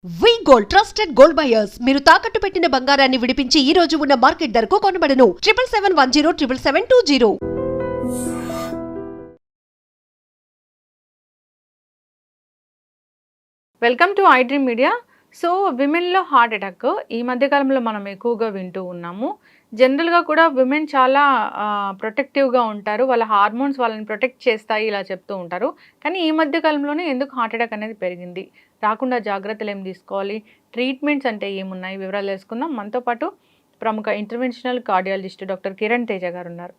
వి gold trusted gold buyers మీరు తాకట్టు పెట్టిన బంగారాన్ని విడిపించి ఈ రోజు ఉన్న మార్కెట్ ధరకు కొనబడను 7771077220. Welcome to iDream Media. So విమెన్లో హార్ట్ అటాక్ ఈ మధ్యకాలంలో మనం ఎక్కువగా వింటూ ఉన్నాము. జనరల్గా కూడా విమెన్ చాలా ప్రొటెక్టివ్గా ఉంటారు, వాళ్ళ హార్మోన్స్ వాళ్ళని ప్రొటెక్ట్ చేస్తాయి ఇలా చెప్తూ ఉంటారు. కానీ ఈ మధ్యకాలంలోనే ఎందుకు హార్ట్ అటాక్ అనేది పెరిగింది, రాకుండా జాగ్రత్తలు ఏం తీసుకోవాలి, ట్రీట్మెంట్స్ అంటే ఏమున్నాయి, వివరాలు తెలుసుకుందాం. మనతో పాటు ప్రముఖ interventional cardiologist doctor Kiran Teja గారు ఉన్నారు.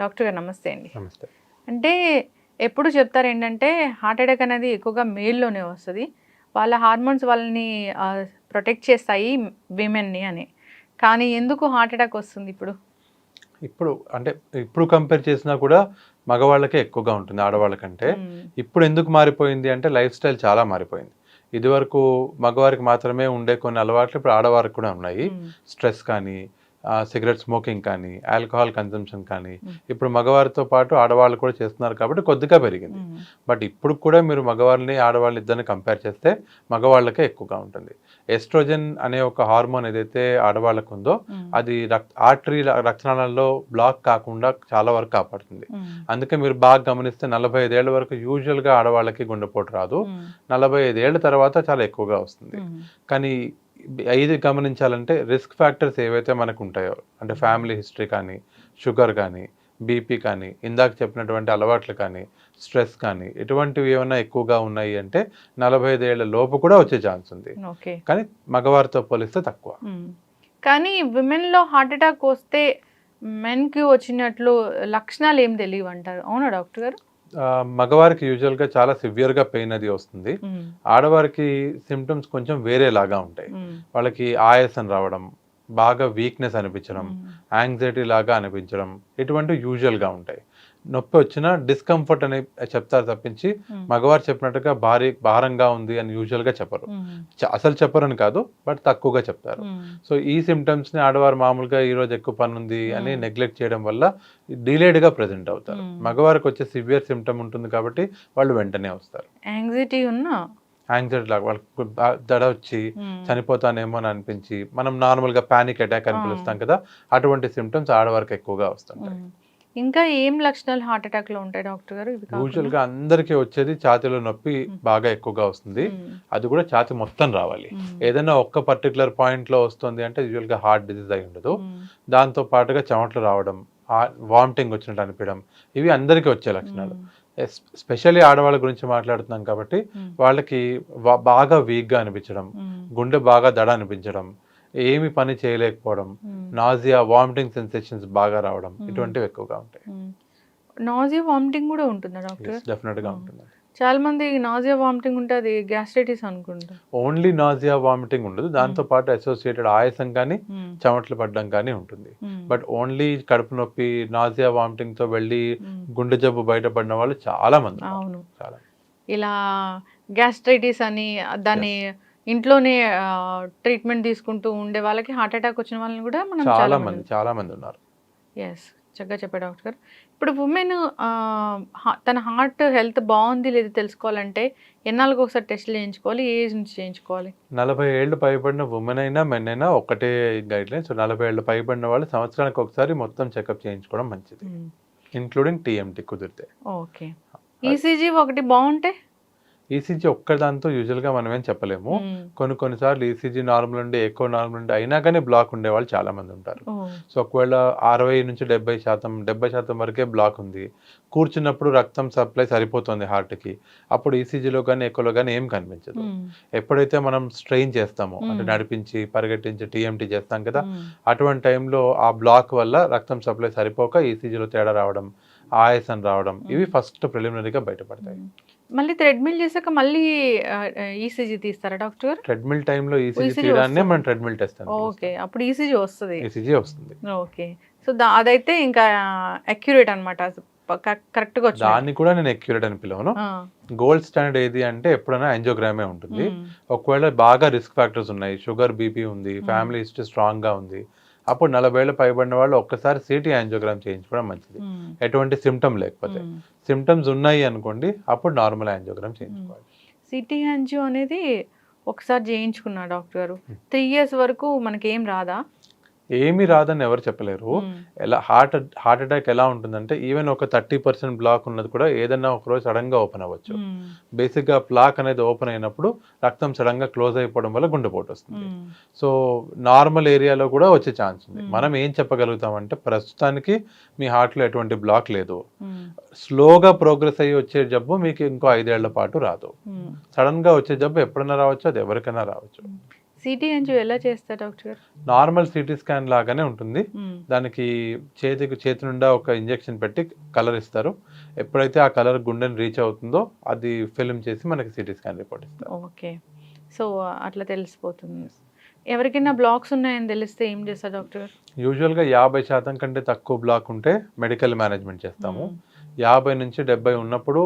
డాక్టర్ గారు నమస్తే అండి. నమస్తే. అంటే ఎప్పుడు చెప్తారు ఏంటంటే హార్ట్ అటాక్ అనేది ఎక్కువగా మేల్లోనే వస్తుంది, వాళ్ళ హార్మోన్స్ వాళ్ళని ప్రొటెక్ట్ చేస్తాయి విమెన్ని అని. కానీ ఎందుకు హార్ట్ అటాక్ వస్తుంది ఇప్పుడు కంపేర్ చేసినా కూడా మగవాళ్ళకే ఎక్కువగా ఉంటుంది ఆడవాళ్ళకంటే. ఇప్పుడు ఎందుకు మారిపోయింది అంటే లైఫ్ స్టైల్ చాలా మారిపోయింది. ఇదివరకు మగవారికి మాత్రమే ఉండే కొన్ని అలవాట్లు ఇప్పుడు ఆడవారికి కూడా ఉన్నాయి. స్ట్రెస్ కానీ, సిగరెట్ స్మోకింగ్ కానీ, ఆల్కహాల్ కన్సంప్షన్ కానీ ఇప్పుడు మగవారితో పాటు ఆడవాళ్ళు కూడా చేస్తున్నారు కాబట్టి కొద్దిగా పెరిగింది. బట్ ఇప్పుడు కూడా మీరు మగవాళ్ళని ఆడవాళ్ళని ఇద్దరిని కంపేర్ చేస్తే మగవాళ్ళకే ఎక్కువగా ఉంటుంది. ఎస్ట్రోజన్ అనే ఒక హార్మోన్ ఏదైతే ఆడవాళ్ళకు ఉందో అది ఆర్టరీ రక్తనాళాల్లో బ్లాక్ కాకుండా చాలా వరకు కాపాడుతుంది. అందుకే మీరు బాగా గమనిస్తే 45 ఏళ్ల వరకు యూజువల్గా ఆడవాళ్ళకి గుండెపోటు రాదు, 45 ఏళ్ల తర్వాత చాలా ఎక్కువగా వస్తుంది. కానీ ఇది గమనించాలంటే రిస్క్ ఫ్యాక్టర్స్ ఏవైతే మనకు ఉంటాయో, అంటే ఫ్యామిలీ హిస్టరీ కానీ, షుగర్ కానీ, బీపీ కానీ, ఇందాక చెప్పినటువంటి అలవాట్లు కానీ, స్ట్రెస్ కానీ, ఇటువంటివి ఏమైనా ఎక్కువగా ఉన్నాయి అంటే 45 ఏళ్ల లోపు కూడా వచ్చే ఛాన్స్ ఉంది. కానీ మగవారితో పోలిస్తే తక్కువ. కానీ విమెన్లో హార్ట్ అటాక్ వస్తే మెన్కి వచ్చినట్లు లక్షణాలు ఏం తెలియవు అంటారు, అవునా డాక్టర్ గారు? మగవారికి యూజువల్గా చాలా సివియర్గా పెయిన్ అది వస్తుంది. ఆడవారికి సిమ్టమ్స్ కొంచెం వేరేలాగా ఉంటాయి. వాళ్ళకి ఆయాసం రావడం, బాగా వీక్నెస్ అనిపించడం, యాంగ్జైటీ లాగా అనిపించడం, ఇటువంటివి యూజువల్గా ఉంటాయి. నొప్పి వచ్చినా డిస్కంఫర్ట్ అని చెప్తారు తప్పించి మగవారు చెప్పినట్టుగా భారంగా ఉంది అని యూజువల్గా చెప్పరు. అసలు చెప్పరని కాదు, బట్ తక్కువగా చెప్తారు. సో ఈ సిమ్టమ్స్ని ఆడవారు మామూలుగా ఈరోజు ఎక్కువ పని ఉంది అని నెగ్లెక్ట్ చేయడం వల్ల డిలేడ్గా ప్రెజెంట్ అవుతారు. మగవారికి వచ్చే సివియర్ సిమ్టమ్ ఉంటుంది కాబట్టి వాళ్ళు వెంటనే వస్తారు. యాంగ్జైటీ లాగా వాళ్ళకి దడ వచ్చి చనిపోతానేమో అని అనిపించి, మనం నార్మల్గా పానిక్ అటాక్ అని పిలుస్తాం కదా, అటువంటి సిమ్టమ్స్ ఆడవారికి ఎక్కువగా వస్తుంటాయి. ఇంకా ఏం లక్షణాలు హార్ట్ అటాక్ లో ఉంటాయి డాక్టర్ గారు? యూజువల్ గా అందరికీ వచ్చేది ఛాతీలో నొప్పి బాగా ఎక్కువగా వస్తుంది. అది కూడా ఛాతీ మొత్తం రావాలి. ఏదైనా ఒక్క పర్టికులర్ పాయింట్ లో వస్తుంది అంటే యూజువల్ గా హార్ట్ డిసీజ్ అయి ఉండదు. దాంతో పాటుగా చెమటలు రావడం, వామిటింగ్ వచ్చినట్టు అనిపించడం, ఇవి అందరికీ వచ్చే లక్షణాలు. ఎస్పెషల్లీ ఆడవాళ్ళ గురించి మాట్లాడుతున్నాం కాబట్టి వాళ్ళకి బాగా వీక్గా అనిపించడం, గుండె బాగా దడ అనిపించడం, ఏమి పని చేయలేకపోవడం, నాజియా, వామిటింగ్ సెన్సేషన్స్ బాగా రావడం, ఇటువంటివి ఎక్కువగా ఉంటాయి. నాజియా వామిటింగ్ కూడా ఉంటుందా డాక్టర్? డెఫినెట్ గా ఉంటుంది. చాలా మంది నాజియా వామిటింగ్ ఉంటే అది గ్యాస్ట్రైటిస్ అనుకుంటా. ఓన్లీ నాజియా వామిటింగ్ ఉండదు, దాంతో పాటు అసోసియేటెడ్ ఆయాసం కానీ, చెమటలు పడడం కానీ ఉంటుంది. బట్ ఓన్లీ కడుపు నొప్పి, నాజియా వామిటింగ్ తో వెళ్ళి గుండె జబ్బు బయటపడిన వాళ్ళు చాలా మంది. అవును, ఇలా గ్యాస్ట్రైటిస్ అని దాన్ని ఇంట్లోనే ట్రీట్మెంట్ తీసుకుంటూ ఉండే వాళ్ళకి హార్ట్ అటాక్ వచ్చిన వాళ్ళని కూడా మనం చాలా మంది ఉన్నారు. ఎస్, చక్కగా చెప్పారు డాక్టర్ గారు. ఇప్పుడు ఉమెన్ తన హార్ట్ హెల్త్ బాగుంది లేదా తెలుసుకోవాలంటే ఎన్నాళ్ళకి ఒకసారి టెస్ట్లు చేయించుకోవాలి, ఏ ఏజ్ నుంచి చేయించుకోవాలి? 40 ఏళ్ళు పైబడిన ఉమెన్ అయినా మెన్ అయినా ఒకటే గైడ్ లైన్. సో 40 ఏళ్ళు పైబడిన వాళ్ళు సంవత్సరానికి ఒకసారి మొత్తం చెకప్ చేయించుకోవడం మంచిది, ఇంక్లూడింగ్ టీఎంటీ కుదిరితే. ఓకే. ఈసీజీ ఒకటి బాగుంటే? ఈసీజీ ఒక్కదాంతో యూజువల్గా మనం ఏం చెప్పలేము. కొన్నిసార్లు ఈసీజీ నార్మల్ ఉండి, ఎక్కువ నార్మల్ ఉండి అయినా కానీ బ్లాక్ ఉండే వాళ్ళు చాలా మంది ఉంటారు. సో ఒకవేళ 60 నుంచి 70% వరకే బ్లాక్ ఉంది, కూర్చున్నప్పుడు రక్తం సప్లై సరిపోతుంది హార్ట్కి, అప్పుడు ఈసీజీలో కానీ ఎక్కువలో కానీ ఏం కనిపించదు. ఎప్పుడైతే మనం స్ట్రెయిన్ చేస్తామో, అంటే నడిపించి పరిగెట్టించి టీఎంటీ చేస్తాం కదా, అటువంటి టైంలో ఆ బ్లాక్ వల్ల రక్తం సప్లై సరిపోక ఈసీజీలో తేడా రావడం, ఆయాసం రావడం, ఇవి ఫస్ట్ ప్రిలిమినరీగా బయటపడతాయి. మళ్ళీ థ్రెడ్మిల్ చేశాక మళ్ళీ ఈసీజీ తీస్తారా డాక్టర్ గారు? థ్రెడ్మిల్ టైంలో ఈసీజీ తీయడాన్నే మనం థ్రెడ్మిల్ టెస్ట్ అంటాం. ఓకే, అప్పుడు ఈసీజీ వస్తుంది. ఓకే, సో అదైతే ఇంకా అక్యురేట్ అన్నమాట, కరెక్ట్ గా వచ్చింది. దాన్ని కూడా నేను అక్యురేట్ అని పిలవను. గోల్డ్ స్టాండర్డ్ ఏది అంటే ఎప్పుడైనా యాంజియోగ్రామే ఉంటుంది. ఒకవేళ బాగా రిస్క్ ఫ్యాక్టర్స్ ఉన్నాయి, షుగర్, బీపీ ఉంది, ఫ్యామిలీ హిస్టరీ స్ట్రాంగ్ గా ఉంది, అప్పుడు 40 ఏళ్ళు పైబడిన వాళ్ళు ఒక్కసారి సిటీ యాంజియోగ్రామ్ చేయించుకోవడం మంచిది. ఎటువంటి సిమ్టమ్ లేకపోతే. సిమ్టమ్స్ ఉన్నాయి అనుకోండి, అప్పుడు నార్మల్ యాంజియోగ్రామ్ చేయించుకోవాలి. సిటీ యాంజియో అనేది ఒకసారి చేయించుకున్నా డాక్టర్ గారు. 3 ఇయర్స్ వరకు మనకేం రాదా? ఏమీ రాదని ఎవరు చెప్పలేరు. ఎలా హార్ట్ అటాక్ ఎలా ఉంటుందంటే ఈవెన్ ఒక 30% బ్లాక్ ఉన్నది కూడా ఏదన్నా ఒకరోజు సడన్గా ఓపెన్ అవ్వచ్చు. బేసిక్గా ప్లాక్ అనేది ఓపెన్ అయినప్పుడు రక్తం సడన్గా క్లోజ్ అయిపోవడం వల్ల గుండెపోటు వస్తుంది. సో నార్మల్ ఏరియాలో కూడా వచ్చే ఛాన్స్ ఉంది. మనం ఏం చెప్పగలుగుతామంటే ప్రస్తుతానికి మీ హార్ట్లో ఎటువంటి బ్లాక్ లేదు, స్లోగా ప్రోగ్రెస్ అయ్యి వచ్చే జబ్బు మీకు ఇంకో 5 ఏళ్ల పాటు రాదు. సడన్గా వచ్చే జబ్బు ఎప్పుడైనా రావచ్చు, అది ఎవరికైనా రావచ్చు. సిటీ అంచు ఎలా చేస్తారు డాక్టర్ గారు? నార్మల్ సిటీ స్కాన్ లాగానే ఉంటుంది. దానికి చేతి నుండా ఒక ఇంజెక్షన్ పెట్టి కలర్ ఇస్తారు. ఎప్పుడైతే ఆ కలర్ గుండెని రీచ్ అవుతుందో అది ఫిల్మ్ చేసి మనకి సిటీ స్కాన్ రిపోర్ట్ ఇస్తారు. ఓకే, సో అట్లా తెలిసిపోతుంది. ఎవరికైనా బ్లాక్స్ ఉన్నాయని తెలిస్తే ఏం చేస్తారు డాక్టర్ గారు? యూజువల్గా 50% కంటే తక్కువ బ్లాక్ ఉంటే మెడికల్ మేనేజ్మెంట్ చేస్తాము. 50 నుంచి 70 ఉన్నప్పుడు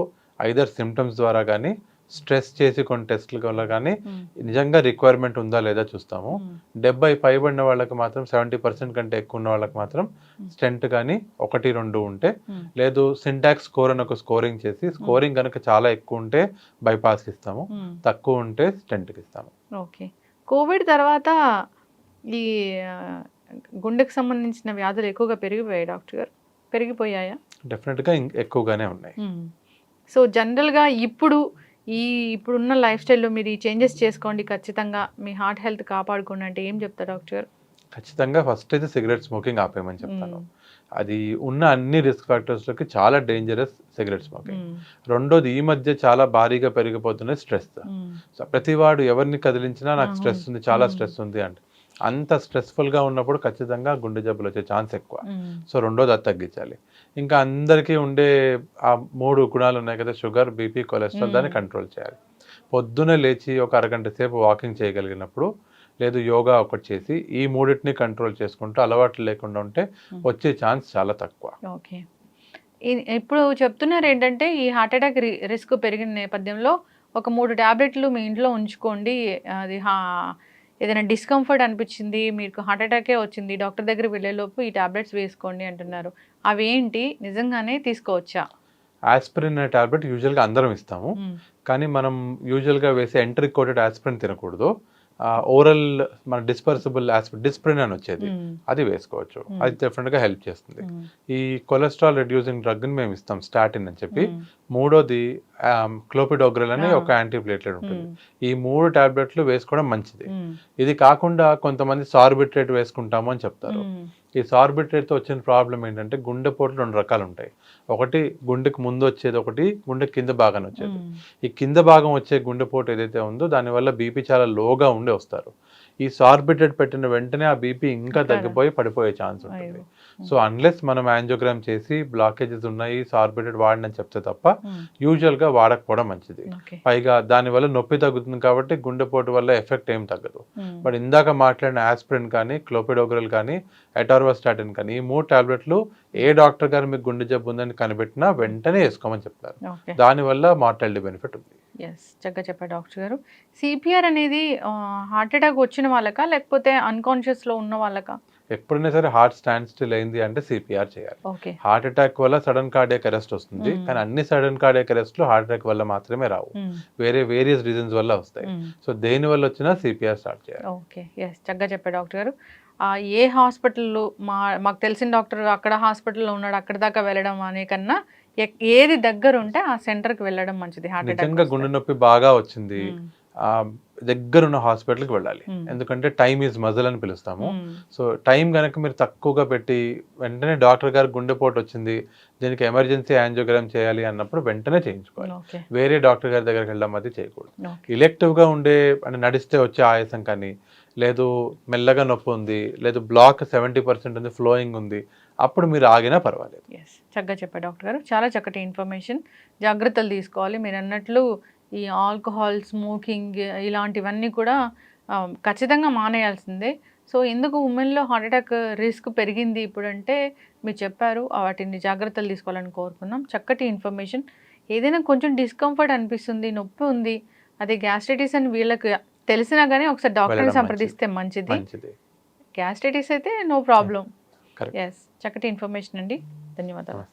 ఐదర్ సిమ్టమ్స్ ద్వారా కానీ స్ట్రెస్ చేసి కొన్ని టెస్టుల వల్ల కానీ నిజంగా రిక్వైర్మెంట్ ఉందా లేదా చూస్తాము. 70 పైబడిన వాళ్ళకి మాత్రం 70% కంటే ఎక్కువ ఉన్న వాళ్ళకి మాత్రం స్టెంట్ కానీ 1-2 ఉంటే, లేదు సింటాక్స్ స్కోర్ అని ఒక స్కోరింగ్ చేసి స్కోరింగ్ కనుక చాలా ఎక్కువ ఉంటే బైపాస్కి ఇస్తాము, తక్కువ ఉంటే స్టెంట్కి ఇస్తాము. ఓకే, కోవిడ్ తర్వాత ఈ గుండెకు సంబంధించిన వ్యాధులు ఎక్కువగా పెరిగిపోయాయి డాక్టర్ గారు, పెరిగిపోయాయా? డెఫినెట్గా ఎక్కువగానే ఉన్నాయి. సో జనరల్గా ఇప్పుడున్న లైఫ్ స్టైల్లో మీరు ఈ చేంజెస్ చేసుకోండి, ఖచ్చితంగా మీ హార్ట్ హెల్త్ కాపాడుకోండి అంటే ఏం చెప్తారు డాక్టర్ గారు? ఖచ్చితంగా ఫస్ట్ అయితే సిగరెట్ స్మోకింగ్ ఆపేయమని చెప్తాను. అది ఉన్న అన్ని రిస్క్ ఫ్యాక్టర్స్లోకి చాలా డేంజరస్ సిగరెట్ స్మోకింగ్. రెండోది ఈ మధ్య చాలా భారీగా పెరిగిపోతున్న స్ట్రెస్. సో ప్రతివాడు ఎవరిని కదిలించినా నాకు స్ట్రెస్ ఉంది, చాలా స్ట్రెస్ ఉంది అంటే అంత స్ట్రెస్ఫుల్గా ఉన్నప్పుడు ఖచ్చితంగా గుండె జబ్బులు వచ్చే ఛాన్స్ ఎక్కువ. సో రెండోది అది తగ్గించాలి. ఇంకా అందరికీ ఉండే ఆ 3 గుణాలు ఉన్నాయి కదా, షుగర్, బీపీ, కొలెస్ట్రాల్, దాన్ని కంట్రోల్ చేయాలి. పొద్దునే లేచి ఒక అరగంట సేపు వాకింగ్ చేయగలిగినప్పుడు, లేదు యోగా ఒకటి చేసి ఈ 3టిని కంట్రోల్ చేసుకుంటూ అలవాట్లు లేకుండా ఉంటే వచ్చే ఛాన్స్ చాలా తక్కువ. ఓకే, ఇప్పుడు చెప్తున్నారు ఏంటంటే ఈ హార్ట్ అటాక్ రిస్క్ పెరిగిన నేపథ్యంలో ఒక 3 ట్యాబ్లెట్లు మీ ఇంట్లో ఉంచుకోండి, అది ఏదైనా డిస్కంఫర్ట్ అనిపించింది, మీకు హార్ట్ అటాకే వచ్చింది, డాక్టర్ దగ్గరికి వెళ్ళేలోపు ఈ ట్యాబ్లెట్స్ వేసుకోండి అంటున్నారు. అవి ఏంటి, నిజంగానే తీసుకోవచ్చా? ఆస్పిరిన్ అనే టాబ్లెట్ యూజువల్గా అందరం ఇస్తాము, కానీ మనం యూజువల్గా వేసే ఎంట్రిక్ కోటెడ్ ఆస్పిరిన్ తినకూడదు. ఓరల్ మన డిస్పర్సిబుల్ డిస్ప్రిన్ అని వచ్చేది, అది వేసుకోవచ్చు. అది డెఫినెట్గా హెల్ప్ చేస్తుంది. ఈ కొలెస్ట్రాల్ రెడ్యూసింగ్ డ్రగ్ని మేము ఇస్తాం, స్టాటిన్ అని చెప్పి. మూడోది క్లోపిడోగ్రెల్ అని ఒక యాంటీప్లేట్లెట్ ఉంటుంది. ఈ 3 టాబ్లెట్లు వేసుకోవడం మంచిది. ఇది కాకుండా కొంతమంది సార్బిట్రేట్ వేసుకుంటాము అని చెప్తారు. ఈ సార్బిట్రేట్తో వచ్చిన ప్రాబ్లం ఏంటంటే గుండెపోట్లు 2 రకాలు ఉంటాయి. ఒకటి గుండెకి ముందు వచ్చేది, ఒకటి గుండె కింద భాగం వచ్చేది. ఈ కింద భాగం వచ్చే గుండెపోటు ఏదైతే ఉందో దానివల్ల బీపీ చాలా లోగా ఉండి వస్తారు. ఈ సార్బిట్రేట్ పెట్టిన వెంటనే ఆ బీపీ ఇంకా తగ్గిపోయి పడిపోయే ఛాన్స్ ఉంటుంది. సో అన్లెస్ మనం యాంజియోగ్రామ్ చేసి బ్లాకేజెస్ ఉన్నాయి, సార్బిట్రేట్ వాడని చెప్తే తప్ప యూజువల్గా వాడకపోవడం మంచిది. పైగా దానివల్ల నొప్పి తగ్గుతుంది కాబట్టి గుండెపోటు వల్ల ఎఫెక్ట్ ఏం తగ్గదు. బట్ ఇందాక మాట్లాడిన ఆస్పిరిన్ కానీ, క్లోపిడోగ్రెల్ కానీ, అటార్వాస్టాటిన్ కానీ, ఈ 3 టాబ్లెట్లు ఏ డాక్టర్ గారు మీకు గుండె జబ్బు ఉందని కనిపెట్టినా వెంటనే వేసుకోమని చెప్తారు. దానివల్ల మార్టాలిటీ బెనిఫిట్ ఉంది. ఎస్, చక్కగా చెప్పారు డాక్టర్ గారు. సిపిఆర్ అనేది హార్ట్ అటాక్ వచ్చిన వాళ్ళకా లేకపోతే అన్కాన్షియస్లో ఉన్న వాళ్ళకా? ఎప్పుడైనా సరే హార్ట్ స్టాండ్ స్టిల్ అయింది అంటే సిపిఆర్ చేయాలి. హార్ట్ అటాక్ వల్ల సడన్ కార్డియాక్ అరెస్ట్ వస్తుంది, కానీ అన్ని సడన్ కార్డియాక్ అరెస్ట్లు హార్ట్ అటాక్ వల్ల మాత్రమే రావు, వేరియస్ రీజన్స్ వల్ల వస్తాయి. సో దేని వల్ల వచ్చినా సిపిఆర్ స్టార్ట్ చేయాలి. ఓకే, ఎస్, చక్కగా చెప్పారు డాక్టర్ గారు. ఏ హాస్పిటల్లో మాకు తెలిసిన డాక్టర్ అక్కడ హాస్పిటల్లో ఉన్నాడు అక్కడ దాకా వెళ్ళడం అనే కన్నా ఏది దగ్గర ఉంటే ఆ సెంటర్కి వెళ్ళడం మంచిది. నిజంగా గుండె నొప్పి బాగా వచ్చింది, దగ్గరున్న హాస్పిటల్కి వెళ్ళాలి. ఎందుకంటే టైమ్ ఈజ్ మజిల్ అని పిలుస్తాము. సో టైం కనుక మీరు తక్కువగా పెట్టి వెంటనే డాక్టర్ గారు గుండెపోటు వచ్చింది, దీనికి ఎమర్జెన్సీ యాంజియోగ్రామ్ చేయాలి అన్నప్పుడు వెంటనే చేయించుకోవాలి. వేరే డాక్టర్ గారి దగ్గరికి వెళ్ళడం అది చేయకూడదు. ఎలెక్టివ్గా ఉండే అంటే నడిస్తే వచ్చే ఆయాసం కానీ, లేదు మెల్లగా నొప్పి ఉంది, లేదు బ్లాక్ 70% ఉంది, ఫ్లోయింగ్ ఉంది, అప్పుడు మీరు ఆగినా పర్వాలేదు. ఎస్, చక్కగా చెప్పారు డాక్టర్ గారు, చాలా చక్కటి ఇన్ఫర్మేషన్. జాగ్రత్తలు తీసుకోవాలి. మీరు అన్నట్లు ఈ ఆల్కహాల్, స్మోకింగ్ ఇలాంటివన్నీ కూడా ఖచ్చితంగా మానేయాల్సిందే. సో ఎందుకు ఉమెన్లో హార్ట్ అటాక్ రిస్క్ పెరిగింది ఇప్పుడంటే మీరు చెప్పారు, వాటిని జాగ్రత్తలు తీసుకోవాలని కోరుకున్నాం. చక్కటి ఇన్ఫర్మేషన్. ఏదైనా కొంచెం డిస్కంఫర్ట్ అనిపిస్తుంది, నొప్పి ఉంది, అదే గ్యాస్ట్రైటిస్ అని వీళ్ళకి తెలిసినా కానీ ఒకసారి డాక్టర్ని సంప్రదిస్తే మంచిది. గ్యాస్ట్రైటిస్ అయితే నో ప్రాబ్లం. ఎస్, చక్కటి ఇన్ఫర్మేషన్ అండి, ధన్యవాదాలు.